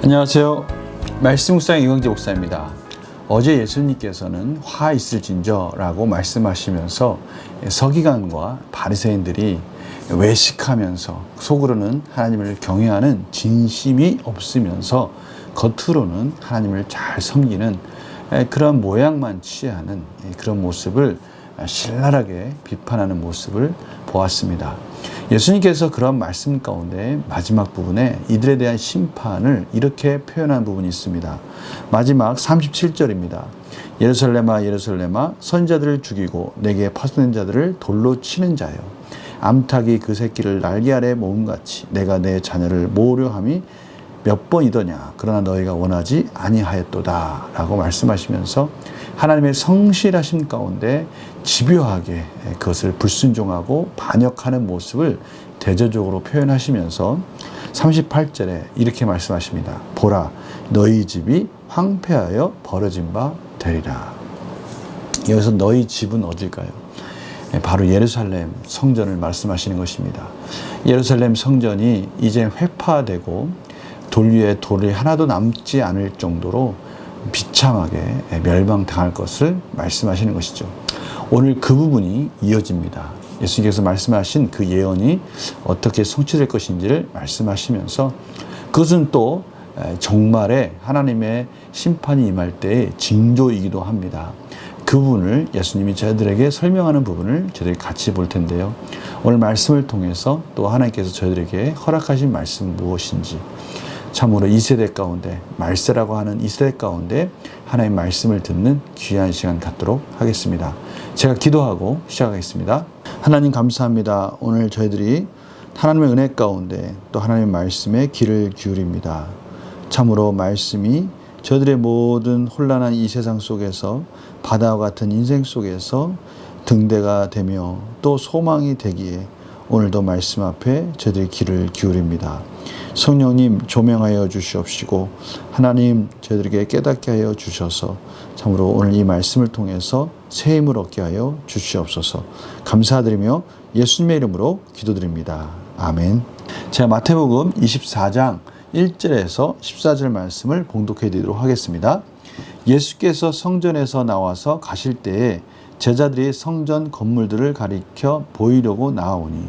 안녕하세요. 말씀 묵상 이광재 목사입니다. 어제 예수님께서는 화 있을진저라고 말씀하시면서 서기관과 바리새인들이 외식하면서 속으로는 하나님을 경외하는 진심이 없으면서 겉으로는 하나님을 잘 섬기는 그런 모양만 취하는 그런 모습을 신랄하게 비판하는 모습을 보았습니다. 예수님께서 그런 말씀 가운데 마지막 부분에 이들에 대한 심판을 이렇게 표현한 부분이 있습니다. 마지막 37절입니다. 예루살렘아 예루살렘아 선지자들을 죽이고 내게 파송된 자들을 돌로 치는 자여, 암탉이 그 새끼를 날개 아래 모음같이 내가 내 자녀를 모으려함이 몇 번이더냐. 그러나 너희가 원하지 아니하였도다 라고 말씀하시면서 하나님의 성실하심 가운데 집요하게 그것을 불순종하고 반역하는 모습을 대조적으로 표현하시면서 38절에 이렇게 말씀하십니다. 보라, 너희 집이 황폐하여 버려진 바 되리라. 여기서 너희 집은 어딜까요? 바로 예루살렘 성전을 말씀하시는 것입니다. 예루살렘 성전이 이제 회파되고 돌 위에 돌이 하나도 남지 않을 정도로 비참하게 멸망당할 것을 말씀하시는 것이죠. 오늘 그 부분이 이어집니다. 예수님께서 말씀하신 그 예언이 어떻게 성취될 것인지를 말씀하시면서 그것은 또 정말에 하나님의 심판이 임할 때의 징조이기도 합니다. 그 부분을 예수님이 저희들에게 설명하는 부분을 저희들이 같이 볼 텐데요. 오늘 말씀을 통해서 또 하나님께서 저희들에게 허락하신 말씀 무엇인지, 참으로 이 세대 가운데, 말세라고 하는 이 세대 가운데 하나님의 말씀을 듣는 귀한 시간 갖도록 하겠습니다. 제가 기도하고 시작하겠습니다. 하나님 감사합니다. 오늘 저희들이 하나님의 은혜 가운데 또 하나님의 말씀에 귀를 기울입니다. 참으로 말씀이 저희들의 모든 혼란한 이 세상 속에서, 바다와 같은 인생 속에서 등대가 되며 또 소망이 되기에 오늘도 말씀 앞에 저희들의 귀를 기울입니다. 성령님 조명하여 주시옵시고 하나님 저희들에게 깨닫게 하여 주셔서 참으로 오늘 이 말씀을 통해서 새 힘을 얻게 하여 주시옵소서. 감사드리며 예수님의 이름으로 기도드립니다. 아멘. 제가 마태복음 24장 1절에서 14절 말씀을 봉독해 드리도록 하겠습니다. 예수께서 성전에서 나와서 가실 때에 제자들이 성전 건물들을 가리켜 보이려고 나아오니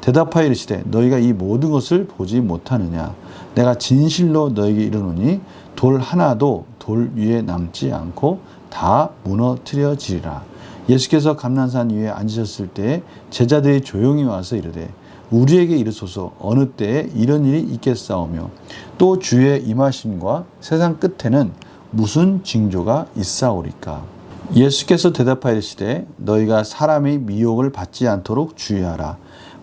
대답하여 이르시되 너희가 이 모든 것을 보지 못하느냐. 내가 진실로 너희에게 이르노니 돌 하나도 돌 위에 남지 않고 다 무너뜨려지리라. 예수께서 감난산 위에 앉으셨을 때에 제자들이 조용히 와서 이르되 우리에게 이르소서 어느 때에 이런 일이 있겠사오며 또 주의 임하심과 세상 끝에는 무슨 징조가 있사오리까. 예수께서 대답하여 이르시되 너희가 사람의 미혹을 받지 않도록 주의하라.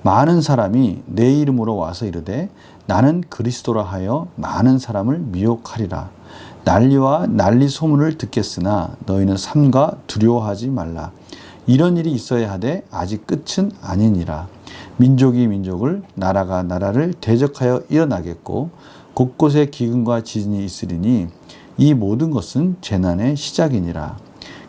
많은 사람이 내 이름으로 와서 이르되 나는 그리스도라 하여 많은 사람을 미혹하리라. 난리와 난리 소문을 듣겠으나 너희는 삼가 두려워하지 말라. 이런 일이 있어야 하되 아직 끝은 아니니라. 민족이 민족을, 나라가 나라를 대적하여 일어나겠고 곳곳에 기근과 지진이 있으리니 이 모든 것은 재난의 시작이니라.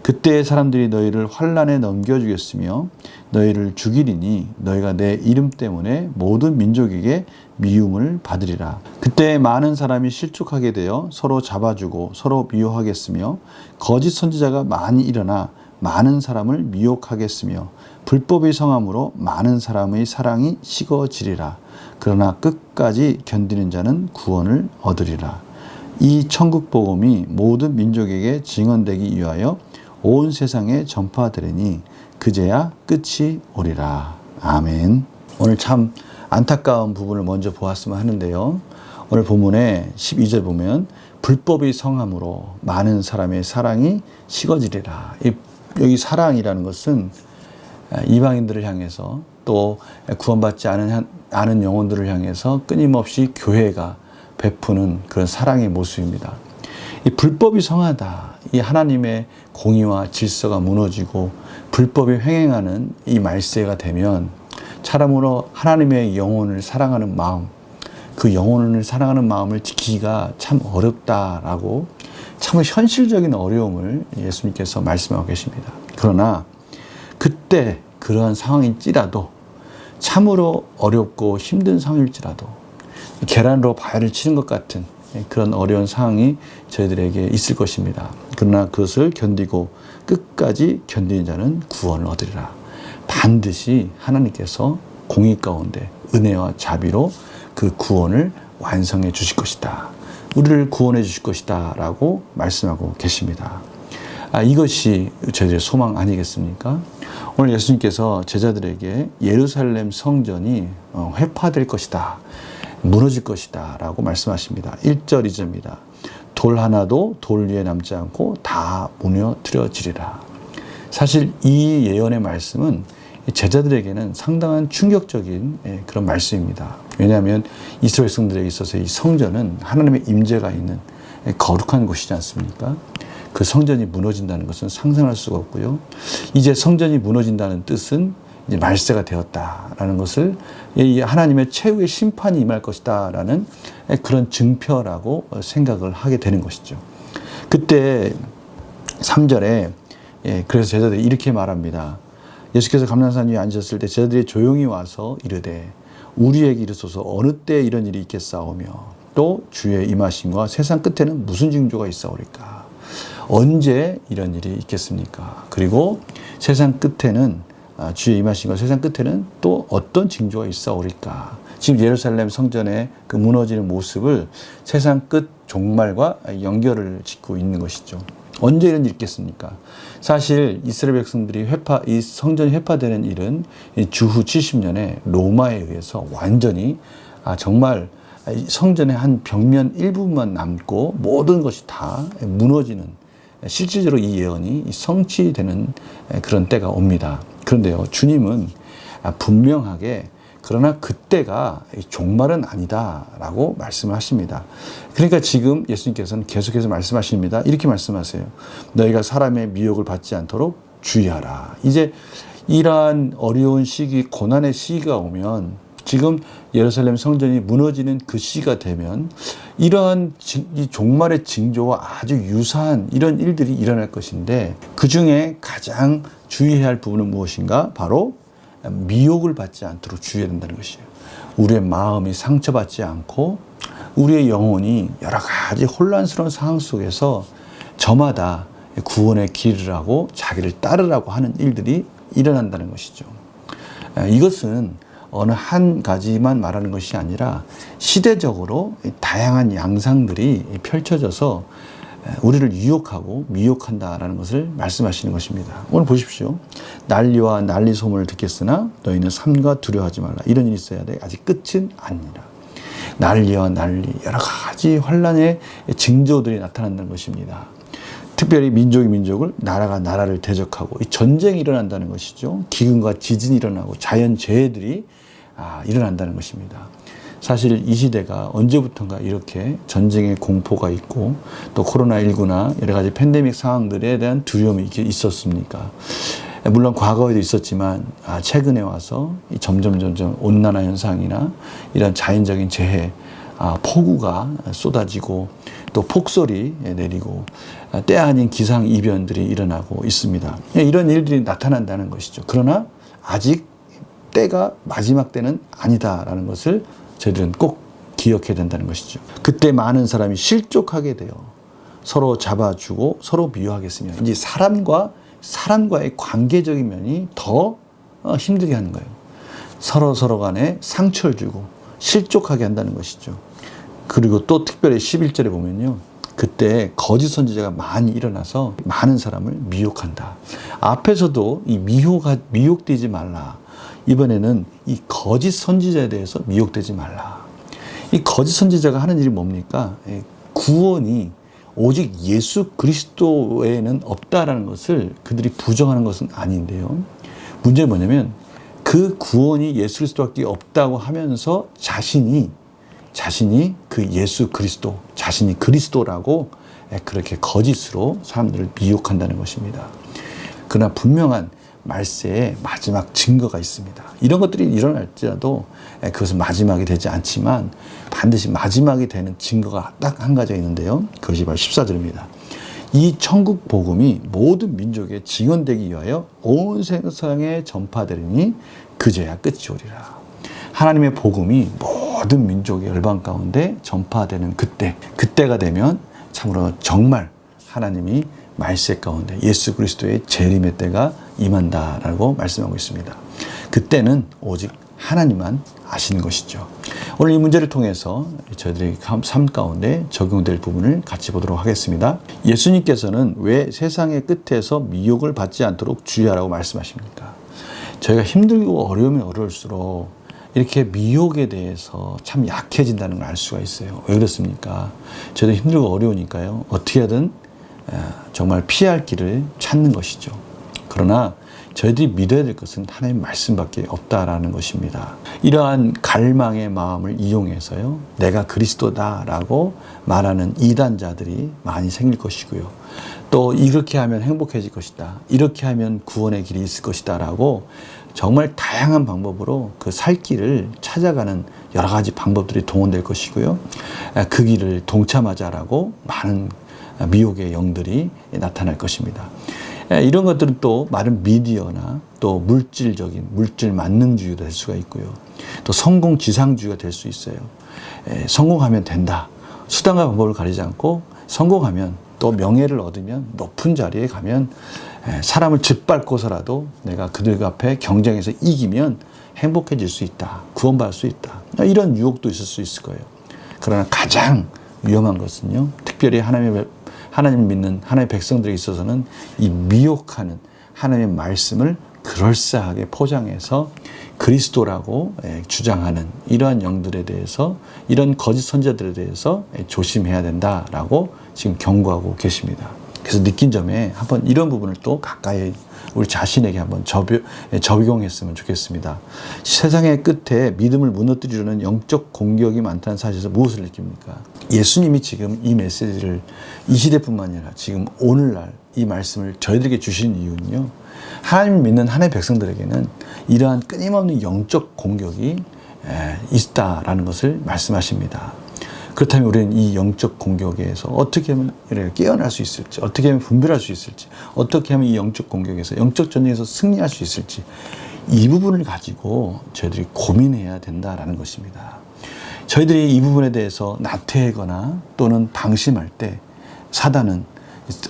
그때 사람들이 너희를 환난에 넘겨주겠으며 너희를 죽이리니 너희가 내 이름 때문에 모든 민족에게 미움을 받으리라. 그때 많은 사람이 실족하게 되어 서로 잡아주고 서로 미워하겠으며 거짓 선지자가 많이 일어나 많은 사람을 미혹하겠으며 불법이 성함으로 많은 사람의 사랑이 식어지리라. 그러나 끝까지 견디는 자는 구원을 얻으리라. 이 천국 복음이 모든 민족에게 증언되기 위하여 온 세상에 전파되리니 그제야 끝이 오리라. 아멘. 오늘 참 안타까운 부분을 먼저 보았으면 하는데요. 오늘 본문에 12절 보면 불법이 성함으로 많은 사람의 사랑이 식어지리라. 여기 사랑이라는 것은 이방인들을 향해서 또 구원받지 않은 영혼들을 향해서 끊임없이 교회가 베푸는 그런 사랑의 모습입니다. 이 불법이 성하다. 이 하나님의 공의와 질서가 무너지고 불법이 횡행하는 이 말세가 되면 차라무로 하나님의 영혼을 사랑하는 마음, 그 영혼을 사랑하는 마음을 지키기가 참 어렵다라고 참 현실적인 어려움을 예수님께서 말씀하고 계십니다. 그러나 그때 그러한 상황일지라도 참으로 어렵고 힘든 상황일지라도 계란으로 바위를 치는 것 같은 그런 어려운 상황이 저희들에게 있을 것입니다. 그러나 그것을 견디고 끝까지 견디는 자는 구원을 얻으리라. 반드시 하나님께서 공의 가운데 은혜와 자비로 그 구원을 완성해 주실 것이다. 우리를 구원해 주실 것이다 라고 말씀하고 계십니다. 이것이 저희들의 소망 아니겠습니까? 오늘 예수님께서 제자들에게 예루살렘 성전이 회파될 것이다, 무너질 것이다 라고 말씀하십니다. 1절 2절입니다. 돌 하나도 돌 위에 남지 않고 다 무너뜨려지리라. 사실 이 예언의 말씀은 제자들에게는 상당한 충격적인 그런 말씀입니다. 왜냐하면 이스라엘 백성들에게 있어서 이 성전은 하나님의 임재가 있는 거룩한 곳이지 않습니까? 그 성전이 무너진다는 것은 상상할 수가 없고요. 이제 성전이 무너진다는 뜻은 이제 말세가 되었다라는 것을 하나님의 최후의 심판이 임할 것이다라는 그런 증표라고 생각을 하게 되는 것이죠. 그때 3절에 그래서 제자들이 이렇게 말합니다. 예수께서 감람산 위에 앉으셨을 때 제자들이 조용히 와서 이르되 우리에게 이르소서 어느 때 이런 일이 있겠사오며 또 주의 임하심과 세상 끝에는 무슨 징조가 있사오리까. 언제 이런 일이 있겠습니까? 그리고 세상 끝에는 주의 임하심과 세상 끝에는 또 어떤 징조가 있사오리까. 지금 예루살렘 성전의 그 무너지는 모습을 세상 끝 종말과 연결을 짓고 있는 것이죠. 언제 이런 일이 있겠습니까? 사실 이스라엘 백성들이 이 성전이 회파되는 일은 주후 70년에 로마에 의해서 완전히 정말 성전의 한 벽면 일부분만 남고 모든 것이 다 무너지는, 실질적으로 이 예언이 성취되는 그런 때가 옵니다. 그런데요, 주님은 분명하게 그러나 그때가 종말은 아니다라고 말씀을 하십니다. 그러니까 지금 예수님께서는 계속해서 말씀하십니다. 이렇게 말씀하세요. 너희가 사람의 미혹을 받지 않도록 주의하라. 이제 이러한 어려운 시기, 고난의 시기가 오면, 지금 예루살렘 성전이 무너지는 그 시기가 되면 이러한 이 종말의 징조와 아주 유사한 이런 일들이 일어날 것인데, 그 중에 가장 주의해야 할 부분은 무엇인가? 바로 미혹을 받지 않도록 주의해야 된다는 것이에요. 우리의 마음이 상처받지 않고 우리의 영혼이 여러 가지 혼란스러운 상황 속에서 저마다 구원의 길을 하고 자기를 따르라고 하는 일들이 일어난다는 것이죠. 이것은 어느 한 가지만 말하는 것이 아니라 시대적으로 다양한 양상들이 펼쳐져서 우리를 유혹하고 미혹한다라는 것을 말씀하시는 것입니다. 오늘 보십시오. 난리와 난리 소문을 듣겠으나 너희는 삼가 두려워하지 말라. 이런 일이 있어야 돼. 아직 끝은 아니라. 난리와 난리, 여러 가지 환란의 징조들이 나타난다는 것입니다. 특별히 민족이 민족을, 나라가 나라를 대적하고 이 전쟁이 일어난다는 것이죠. 기근과 지진이 일어나고 자연재해들이 일어난다는 것입니다. 사실 이 시대가 언제부턴가 이렇게 전쟁의 공포가 있고 또 코로나19나 여러 가지 팬데믹 상황들에 대한 두려움이 있었습니까? 물론 과거에도 있었지만 최근에 와서 점점 온난화 현상이나 이런 자연적인 재해, 폭우가 쏟아지고 또 폭설이 내리고 때 아닌 기상 이변들이 일어나고 있습니다. 이런 일들이 나타난다는 것이죠. 그러나 아직 때가 마지막 때는 아니다라는 것을 저희들은 꼭 기억해야 된다는 것이죠. 그때 많은 사람이 실족하게 돼요. 서로 잡아주고 서로 미워하겠으며 이제 사람과의 관계적인 면이 더 힘들게 하는 거예요. 서로 간에 상처를 주고 실족하게 한다는 것이죠. 그리고 또 특별히 11절에 보면요, 그때 거짓 선지자가 많이 일어나서 많은 사람을 미혹한다. 앞에서도 이 미혹되지 말라. 이번에는 이 거짓 선지자에 대해서 미혹되지 말라. 이 거짓 선지자가 하는 일이 뭡니까? 구원이 오직 예수 그리스도 외에는 없다라는 것을 그들이 부정하는 것은 아닌데요. 문제는 뭐냐면 그 구원이 예수 그리스도밖에 없다고 하면서 자신이 그 예수 그리스도, 자신이 그리스도라고 그렇게 거짓으로 사람들을 미혹한다는 것입니다. 그러나 분명한 말세의 마지막 증거가 있습니다. 이런 것들이 일어날지라도 그것은 마지막이 되지 않지만 반드시 마지막이 되는 증거가 딱 한 가지가 있는데요. 그것이 바로 14절입니다. 이 천국 복음이 모든 민족에 증언되기 위하여 온 세상에 전파되리니 그제야 끝이 오리라. 하나님의 복음이 모든 민족의 열방 가운데 전파되는 그때가 되면 참으로 정말 하나님이 말세 가운데 예수 그리스도의 재림의 때가 임한다라고 말씀하고 있습니다. 그때는 오직 하나님만 아시는 것이죠. 오늘 이 문제를 통해서 저희들의 삶 가운데 적용될 부분을 같이 보도록 하겠습니다. 예수님께서는 왜 세상의 끝에서 미혹을 받지 않도록 주의하라고 말씀하십니까? 저희가 힘들고 어려우면 어려울수록 이렇게 미혹에 대해서 참 약해진다는 걸 알 수가 있어요. 왜 그렇습니까? 저도 힘들고 어려우니까요. 어떻게 하든 정말 피할 길을 찾는 것이죠. 그러나 저희들이 믿어야 될 것은 하나님의 말씀밖에 없다라는 것입니다. 이러한 갈망의 마음을 이용해서요, 내가 그리스도다라고 말하는 이단자들이 많이 생길 것이고요. 또 이렇게 하면 행복해질 것이다, 이렇게 하면 구원의 길이 있을 것이다 라고 정말 다양한 방법으로 그 살 길을 찾아가는 여러 가지 방법들이 동원될 것이고요. 그 길을 동참하자라고 많은 미혹의 영들이 나타날 것입니다. 이런 것들은 또 많은 미디어나 또 물질적인 물질 만능주의가 될 수가 있고요. 또 성공 지상주의가 될 수 있어요. 성공하면 된다. 수단과 방법을 가리지 않고 성공하면 또 명예를 얻으면 높은 자리에 가면 사람을 짓밟고서라도 내가 그들 앞에 경쟁에서 이기면 행복해질 수 있다. 구원받을 수 있다. 이런 유혹도 있을 수 있을 거예요. 그러나 가장 위험한 것은요, 특별히 하나님을 믿는 하나님의 백성들에 있어서는 이 미혹하는 하나님의 말씀을 그럴싸하게 포장해서 그리스도라고 주장하는 이러한 영들에 대해서, 이런 거짓 선지자들에 대해서 조심해야 된다라고 지금 경고하고 계십니다. 그래서 느낀 점에 한번 이런 부분을 또 가까이 우리 자신에게 한번 적용했으면 좋겠습니다. 세상의 끝에 믿음을 무너뜨리려는 영적 공격이 많다는 사실에서 무엇을 느낍니까? 예수님이 지금 이 메시지를 이 시대뿐만 아니라 지금 오늘날 이 말씀을 저희들에게 주신 이유는요, 하나님을 믿는 하나님의 백성들에게는 이러한 끊임없는 영적 공격이 있다라는 것을 말씀하십니다. 그렇다면 우리는 이 영적 공격에서 어떻게 하면 깨어날 수 있을지, 어떻게 하면 분별할 수 있을지, 어떻게 하면 이 영적 공격에서, 영적 전쟁에서 승리할 수 있을지, 이 부분을 가지고 저희들이 고민해야 된다라는 것입니다. 저희들이 이 부분에 대해서 나태하거나 또는 방심할 때 사단은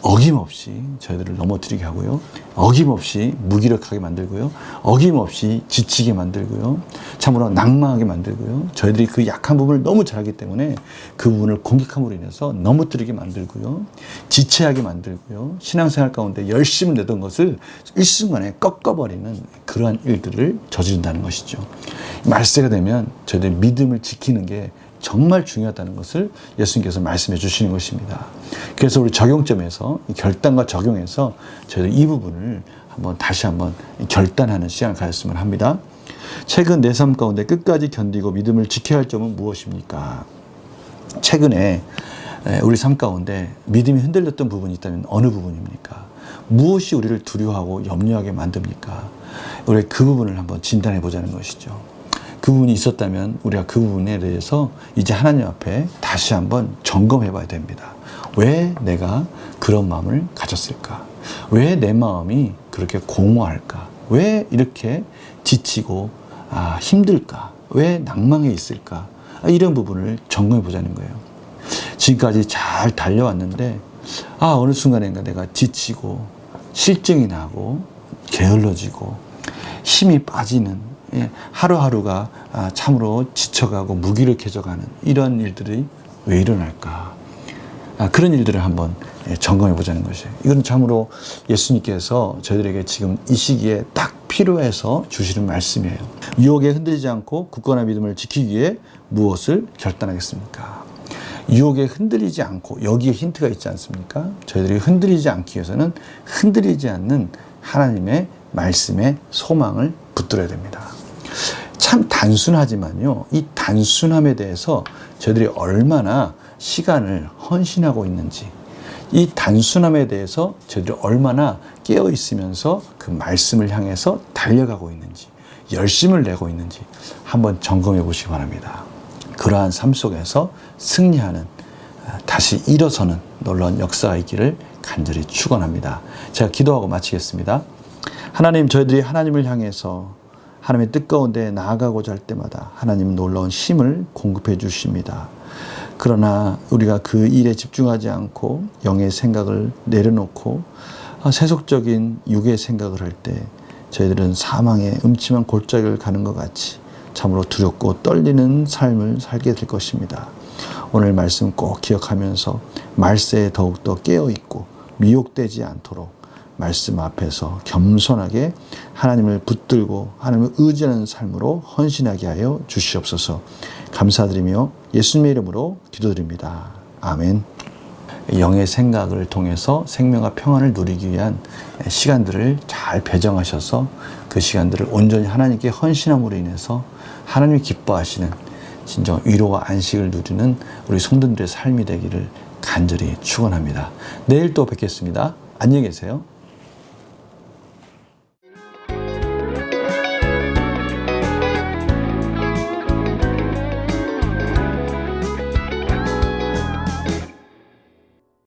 어김없이 저희들을 넘어뜨리게 하고요, 어김없이 무기력하게 만들고요, 어김없이 지치게 만들고요, 참으로 낭망하게 만들고요, 저희들이 그 약한 부분을 너무 잘 알기 때문에 그 부분을 공격함으로 인해서 넘어뜨리게 만들고요, 지체하게 만들고요, 신앙생활 가운데 열심을 내던 것을 일순간에 꺾어버리는 그러한 일들을 저지른다는 것이죠. 말세가 되면 저희들이 믿음을 지키는 게 정말 중요하다는 것을 예수님께서 말씀해 주시는 것입니다. 그래서 우리 적용점에서 결단과 적용해서 저희들 이 부분을 다시 한번 결단하는 시간을 가졌으면 합니다. 최근 내 삶 가운데 끝까지 견디고 믿음을 지켜야 할 점은 무엇입니까? 최근에 우리 삶 가운데 믿음이 흔들렸던 부분이 있다면 어느 부분입니까? 무엇이 우리를 두려워하고 염려하게 만듭니까? 우리 그 부분을 한번 진단해 보자는 것이죠. 그 부분이 있었다면 우리가 그 부분에 대해서 이제 하나님 앞에 다시 한번 점검해 봐야 됩니다. 왜 내가 그런 마음을 가졌을까? 왜 내 마음이 그렇게 공허할까? 왜 이렇게 지치고 힘들까? 왜 낭망해 있을까? 이런 부분을 점검해 보자는 거예요. 지금까지 잘 달려왔는데 어느 순간인가 내가 지치고 실증이 나고 게을러지고 힘이 빠지는, 하루하루가 참으로 지쳐가고 무기력해져가는 이런 일들이 왜 일어날까? 그런 일들을 한번 점검해 보자는 것이에요. 이건 참으로 예수님께서 저희들에게 지금 이 시기에 딱 필요해서 주시는 말씀이에요. 유혹에 흔들리지 않고 굳건한 믿음을 지키기 위해 무엇을 결단하겠습니까? 유혹에 흔들리지 않고, 여기에 힌트가 있지 않습니까? 저희들이 흔들리지 않기 위해서는 흔들리지 않는 하나님의 말씀에 소망을 붙들어야 됩니다. 참 단순하지만요, 이 단순함에 대해서 저희들이 얼마나 시간을 헌신하고 있는지, 이 단순함에 대해서 저희들이 얼마나 깨어 있으면서 그 말씀을 향해서 달려가고 있는지, 열심을 내고 있는지 한번 점검해 보시기 바랍니다. 그러한 삶 속에서 승리하는, 다시 일어서는 놀라운 역사가 있기를 간절히 축원합니다. 제가 기도하고 마치겠습니다. 하나님, 저희들이 하나님을 향해서 하나님의 뜻 가운데 나아가고자 할 때마다 하나님은 놀라운 힘을 공급해 주십니다. 그러나 우리가 그 일에 집중하지 않고 영의 생각을 내려놓고 세속적인 육의 생각을 할 때 저희들은 사망의 음침한 골짜기를 가는 것 같이 참으로 두렵고 떨리는 삶을 살게 될 것입니다. 오늘 말씀 꼭 기억하면서 말세에 더욱더 깨어있고 미혹되지 않도록 말씀 앞에서 겸손하게 하나님을 붙들고 하나님을 의지하는 삶으로 헌신하게 하여 주시옵소서. 감사드리며 예수님의 이름으로 기도드립니다. 아멘. 영의 생각을 통해서 생명과 평안을 누리기 위한 시간들을 잘 배정하셔서 그 시간들을 온전히 하나님께 헌신함으로 인해서 하나님이 기뻐하시는 진정 위로와 안식을 누리는 우리 성도들의 삶이 되기를 간절히 축원합니다. 내일 또 뵙겠습니다. 안녕히 계세요.